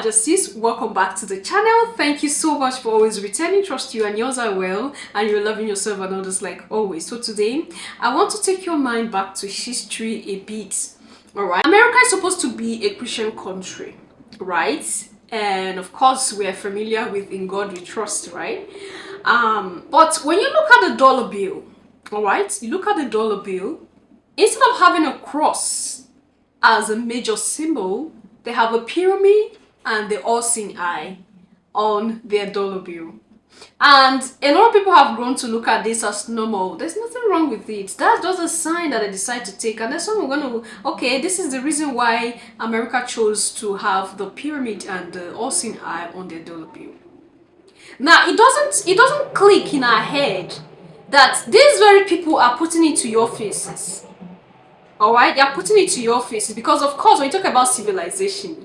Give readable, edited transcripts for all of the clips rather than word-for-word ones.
Majesties, welcome back to the channel. Thank you so much for always returning. Trust you and yours are well and you're loving yourself and others like always. So today I want to take your mind back to history a bit. All right, America is supposed to be a Christian country, right? And of course we are familiar with "in God we trust," right? But when you look at the dollar bill, all right, you look at the dollar bill, instead of having a cross as a major symbol, they have a pyramid and the all-seeing eye on their dollar bill. And a lot of people have grown to look at this as normal. There's nothing wrong with it. That's just a sign that they decide to take. And then someone going to, okay, this is the reason why America chose to have the pyramid and the all-seeing eye on their dollar bill. Now, it doesn't click in our head that these very people are putting it to your faces. All right, they are putting it to your faces because, of course, when you talk about civilization,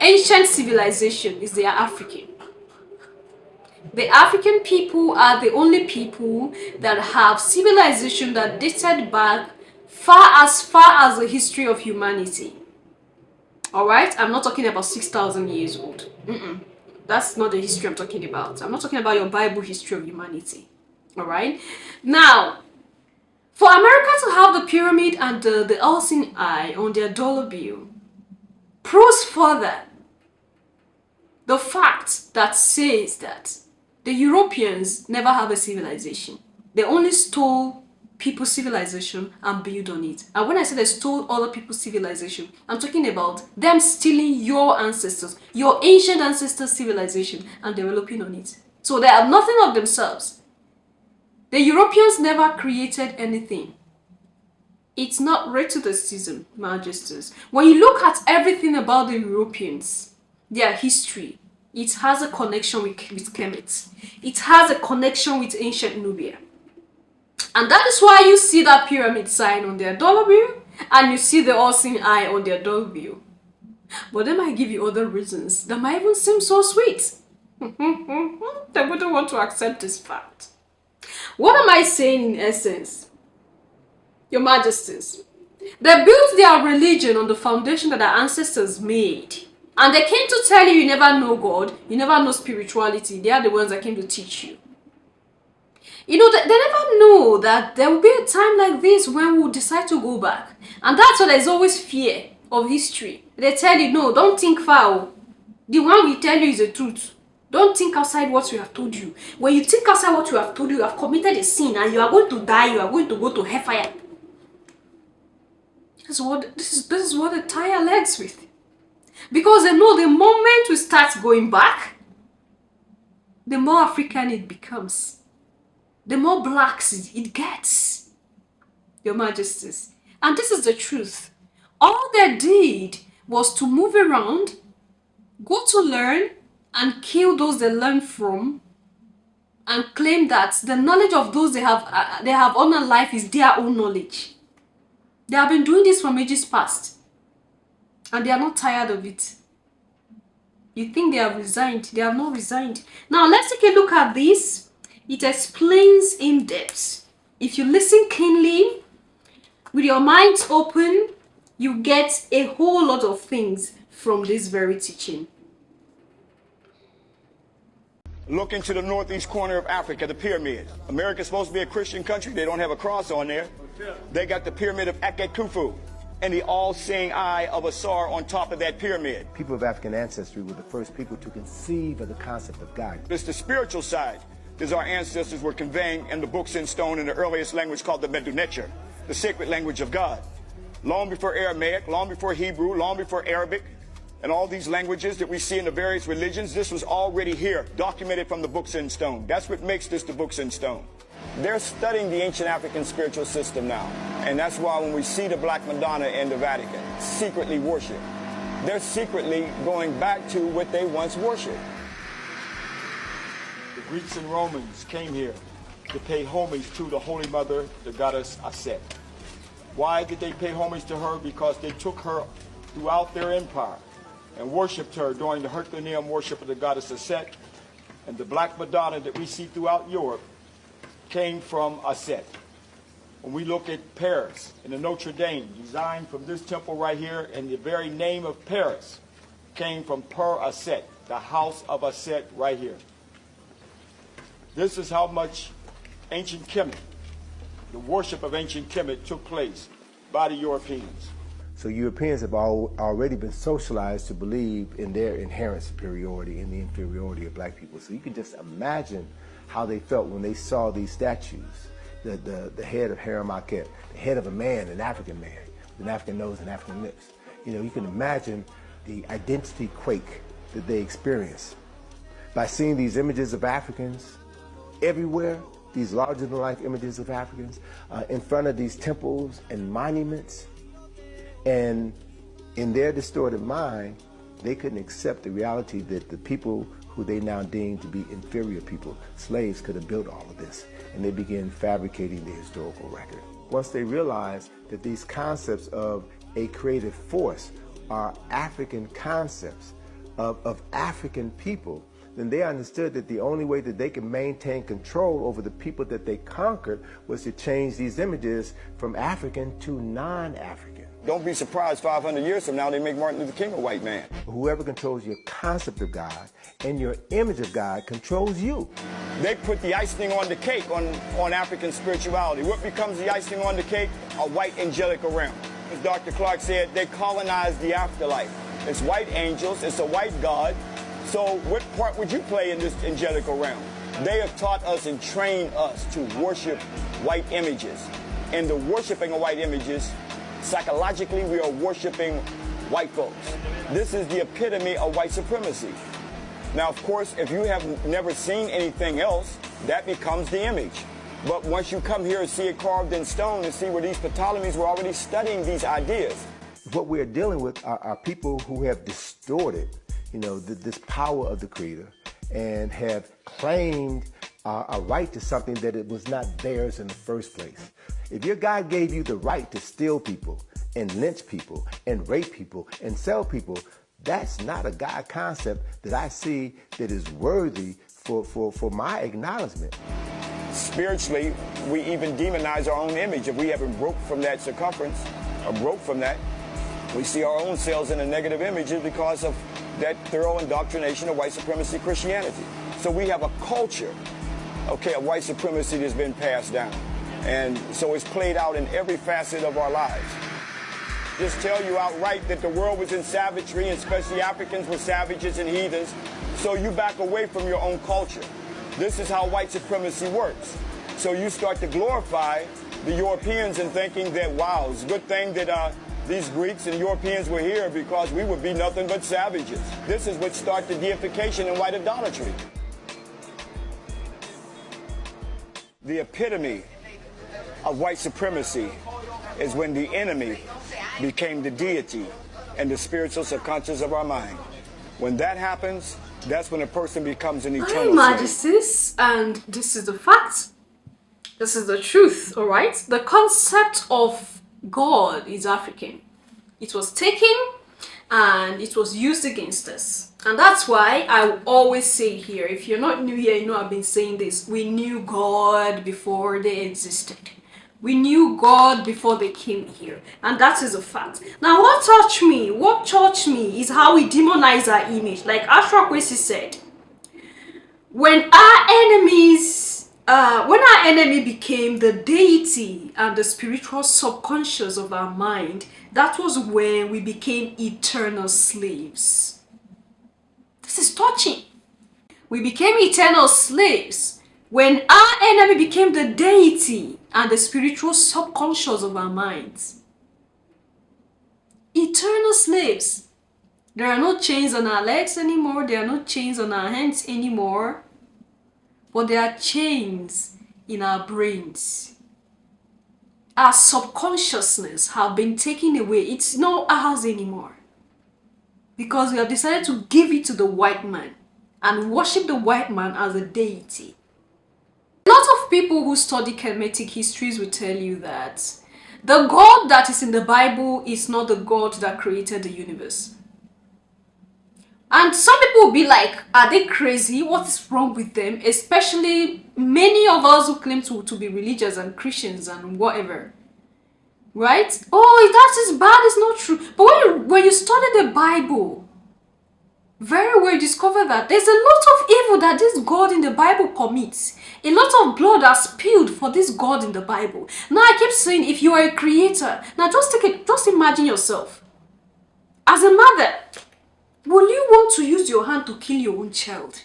ancient civilization is they are African. The African people are the only people that have civilization that dated back far as the history of humanity. All right, I'm not talking about 6,000 years old. That's not the history I'm talking about. I'm not talking about your Bible history of humanity. All right, now, for America to have the pyramid and the all-seeing eye on their dollar bill proves further the fact that says that the Europeans never have a civilization. They only stole people's civilization and built on it. And when I say they stole other people's civilization, I'm talking about them stealing your ancestors, your ancient ancestors' civilization, and developing on it. So they have nothing of themselves. The Europeans never created anything. It's not rhetoricism, Majesties. When you look at everything about the Europeans, their history, it has a connection with Kemet. It has a connection with ancient Nubia. And that is why you see that pyramid sign on their dollar bill and you see the all-seeing eye on their dollar bill. But they might give you other reasons that might even seem so sweet. They wouldn't want to accept this fact. What am I saying in essence? Your Majesties, they built their religion on the foundation that their ancestors made. And they came to tell you never know God, you never know spirituality. They are the ones that came to teach you. You know, they never know that there will be a time like this when we'll decide to go back. And that's why there's always fear of history. They tell you, no, don't think far. The one we tell you is the truth. Don't think outside what we have told you. When you think outside what we have told you, you have committed a sin and you are going to die, you are going to go to hellfire. This is what they tie our legs with. Because they know the moment we start going back, the more African it becomes. The more blacks it gets. Your Majesties. And this is the truth. All they did was to move around, go to learn, and kill those they learn from, and claim that the knowledge of those they have on life is their own knowledge. They have been doing this from ages past, and they are not tired of it. You think they have resigned? They have not resigned. Now let's take a look at this. It explains in depth. If you listen keenly, with your minds open, you get a whole lot of things from this very teaching. Look into the northeast corner of Africa, the pyramid. America's supposed to be a Christian country. They don't have a cross on there. They got the pyramid of Khufu and the all-seeing eye of Asar on top of that pyramid. People of African ancestry were the first people to conceive of the concept of God. It's the spiritual side that our ancestors were conveying in the books in stone in the earliest language called the Medu-Neter, the sacred language of God. Long before Aramaic, long before Hebrew, long before Arabic, and all these languages that we see in the various religions, this was already here, documented from the books in stone. That's what makes this the books in stone. They're studying the ancient African spiritual system now. And that's why when we see the Black Madonna in the Vatican, secretly worshiped, they're secretly going back to what they once worshipped. The Greeks and Romans came here to pay homage to the Holy Mother, the goddess Asar. Why did they pay homage to her? Because they took her throughout their empire and worshipped her during the Herculaneum worship of the goddess Asar. And the Black Madonna that we see throughout Europe came from Asar. When we look at Paris and the Notre Dame, designed from this temple right here, and the very name of Paris came from Per Aset, the house of Aset right here. This is how much ancient Kemet, the worship of ancient Kemet, took place by the Europeans. So Europeans have already been socialized to believe in their inherent superiority and the inferiority of black people. So you can just imagine how they felt when they saw these statues. The head of Harem Aket, the head of a man, an African man, with an African nose and African lips. You know, you can imagine the identity quake that they experienced by seeing these images of Africans everywhere, these larger-than-life images of Africans in front of these temples and monuments. And in their distorted mind, they couldn't accept the reality that the people who they now deemed to be inferior people, slaves, could have built all of this. And they began fabricating the historical record. Once they realized that these concepts of a creative force are African concepts of African people, then they understood that the only way that they could maintain control over the people that they conquered was to change these images from African to non-African. Don't be surprised 500 years from now they make Martin Luther King a white man. Whoever controls your concept of God and your image of God controls you. They put the icing on the cake on African spirituality. What becomes the icing on the cake? A white angelical realm. As Dr. Clark said, they colonized the afterlife. It's white angels, it's a white God. So what part would you play in this angelical realm? They have taught us and trained us to worship white images. And the worshiping of white images, psychologically, we are worshiping white folks. This is the epitome of white supremacy. Now, of course, if you have never seen anything else, that becomes the image. But once you come here and see it carved in stone and see where these Ptolemies were already studying these ideas. What we're dealing with are people who have distorted, this power of the Creator and have claimed a right to something that it was not theirs in the first place. If your God gave you the right to steal people and lynch people and rape people and sell people, that's not a God concept that I see that is worthy for my acknowledgement. Spiritually, we even demonize our own image. If we haven't broke from that circumference or broke from that, we see our own selves in a negative image because of that thorough indoctrination of white supremacy Christianity. So we have a culture, of white supremacy that's been passed down. And so it's played out in every facet of our lives. Just tell you outright that the world was in savagery, and especially Africans were savages and heathens. So you back away from your own culture. This is how white supremacy works. So you start to glorify the Europeans and thinking that, wow, it's a good thing that these Greeks and Europeans were here because we would be nothing but savages. This is what starts the deification and white idolatry. The epitome of white supremacy is when the enemy became the deity and the spiritual subconscious of our mind. When that happens, that's when a person becomes an eternal slave. Majesties, and this is the fact. This is the truth, all right? The concept of God is African. It was taken and it was used against us. And that's why I always say here, if you're not new here, I've been saying this. We knew God before they existed. We knew God before they came here. And that is a fact. Now, what touched me is how we demonize our image. Like Asar said, when our enemy became the deity and the spiritual subconscious of our mind, that was when we became eternal slaves. This is touching. We became eternal slaves when our enemy became the deity and the spiritual subconscious of our minds. Eternal slaves. There are no chains on our legs anymore. There are no chains on our hands anymore. But there are chains in our brains. Our subconsciousness have been taken away. It's not ours anymore. Because we have decided to give it to the white man and worship the white man as a deity. A lot of people who study Kemetic histories will tell you that the God that is in the Bible is not the God that created the universe. And some people will be like, are they crazy? What is wrong with them? Especially many of us who claim to be religious and Christians and whatever. Right? Oh, that is bad, it's not true. But when you study the Bible, very well you discover that there's a lot of evil that this God in the Bible commits. A lot of blood are spilled for this God in the Bible. Now I keep saying, if you are a creator, now just imagine yourself. As a mother, will you want to use your hand to kill your own child?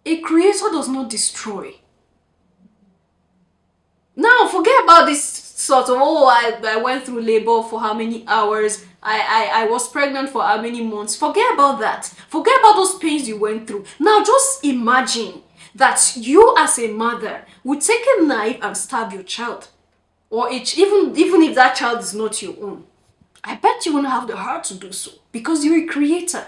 A creator does not destroy. Now forget about this sort of, oh, I went through labor for how many hours, I was pregnant for how many months. Forget about that. Forget about those pains you went through. Now just imagine that you as a mother would take a knife and stab your child. Or even if that child is not your own. I bet you won't have the heart to do so because you're a creator.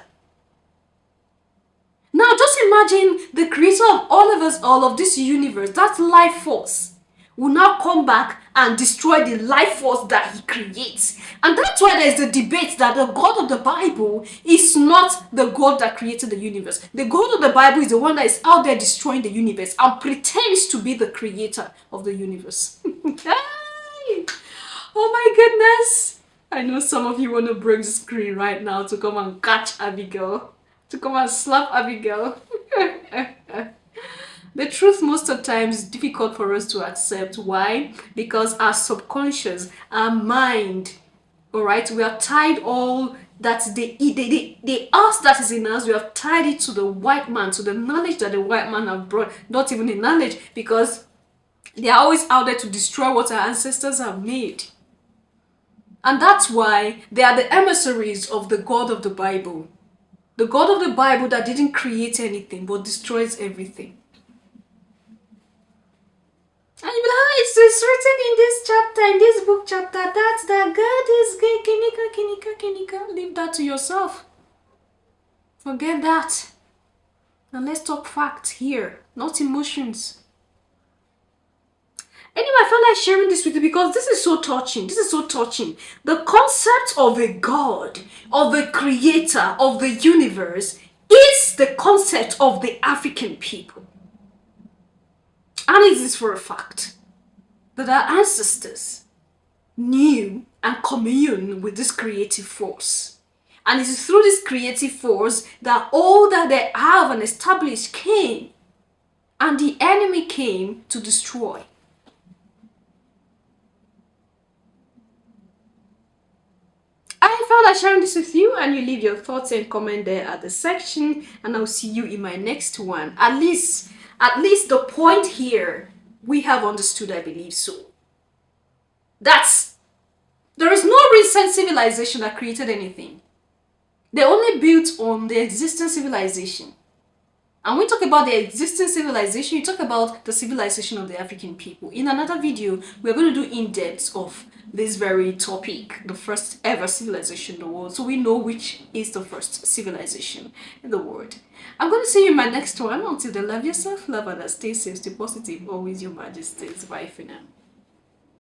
Now just imagine the creator of all of us, all of this universe, that life force, will now come back and destroy the life force that he creates. And that's why there's a debate that the God of the Bible is not the God that created the universe. The God of the Bible is the one that is out there destroying the universe and pretends to be the creator of the universe. Hey! Oh my goodness! I know some of you want to break the screen right now to come and catch Abigail, to come and slap Abigail. The truth most of the times is difficult for us to accept. Why? Because our subconscious, our mind, all right, we have tied all that the us that is in us, we have tied it to the white man, to the knowledge that the white man have brought. Not even the knowledge, because they are always out there to destroy what our ancestors have made. And that's why they are the emissaries of the God of the Bible. The God of the Bible that didn't create anything but destroys everything. And you'll be like, oh, it's written in this chapter, in this book chapter, that God is gay, kinika. Leave that to yourself. Forget that. And let's talk facts here, not emotions. Anyway, I felt like sharing this with you because this is so touching. This is so touching. The concept of a God, of a creator of the universe, is the concept of the African people. And it is for a fact that our ancestors knew and communed with this creative force. And it is through this creative force that all that they have and established came. And the enemy came to destroy. I felt like sharing this with you, and you leave your thoughts and comment there at the section, and I'll see you in my next one. At least the point here we have understood, I believe so. There is no recent civilization that created anything. They only built on the existing civilization. And when we talk about the existing civilization, you talk about the civilization of the African people. In another video, we're going to do in-depth of this very topic, the first ever civilization in the world, so we know which is the first civilization in the world. I'm going to see you in my next one. Until then, love yourself, love others, stay safe, stay positive, always your majesties. Bye for now.